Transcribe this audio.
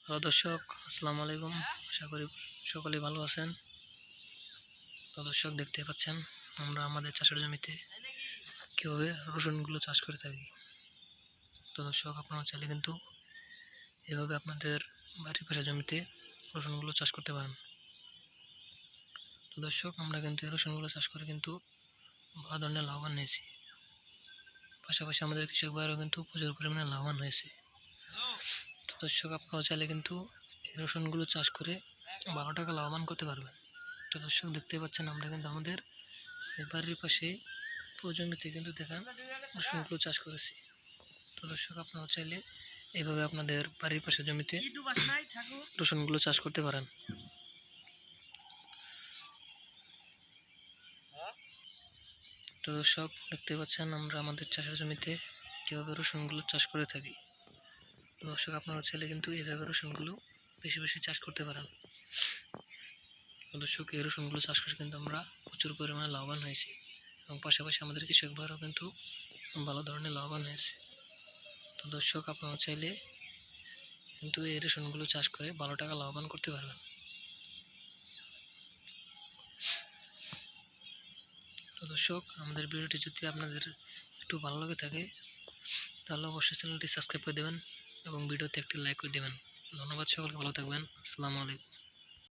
Hello দর্শক, আসসালামু আলাইকুম। আশা করি সকলেই ভালো আছেন। তো দর্শক, দেখতে পাচ্ছেন আমরা আমাদের চাষের জমিতে কীভাবে রসুনগুলো চাষ করে থাকি। তো দর্শক, আপনারা চাইলে কিন্তু এভাবে আপনাদের বাড়ির পাশে জমিতে রসুনগুলো চাষ করতে পারেন। তো দর্শক, আমরা কিন্তু এই রসুনগুলো চাষ করে কিন্তু ভালো ধরনের লাভবান হয়েছি। পাশাপাশি আমাদের কৃষক ভাইরাও কিন্তু প্রচুর পরিমাণে লাভবান হয়েছে। তো দর্শক, আপনারা চাইলে কিন্তু এই রসুনগুলো চাষ করে ভালো টাকা লাভবান করতে পারবেন। তো দর্শক, দেখতে পাচ্ছেন আমরা কিন্তু আমাদের বাড়ির পাশে পুরো জমিতে কিন্তু দেখেন রসুনগুলো চাষ করেছি। তো দর্শক, আপনারা চাইলে এইভাবে আপনাদের বাড়ির পাশে জমিতে রসুনগুলো চাষ করতে পারেন। তো দর্শক, দেখতে পাচ্ছেন আমরা আমাদের চাষের জমিতে কীভাবে রসুনগুলো চাষ করে থাকি। তো দর্শক, আপনারা চাইলে কিন্তু এইভাবে রসুনগুলো বেশি বেশি চাষ করতে পারেন। দর্শক, এই রসুনগুলো চাষ করে কিন্তু আমরা প্রচুর পরিমাণে লাভবান হয়েছি এবং পাশাপাশি আমাদের কৃষক ভাইরাও কিন্তু ভালো ধরনের লাভবান হয়েছে। তো দর্শক, আপনারা চাইলে কিন্তু এই রসুনগুলো চাষ করে ভালো টাকা লাভবান করতে পারবেন। তো দর্শক, আমাদের ভিডিওটি যদি আপনাদের একটু ভালো লাগে থাকে তাহলে অবশ্যই চ্যানেলটি সাবস্ক্রাইব করে দেবেন এবং ভিডিওতে একটি লাইক করে দেবেন। ধন্যবাদ, সকলকে ভালো থাকবেন। আসসালামু আলাইকুম।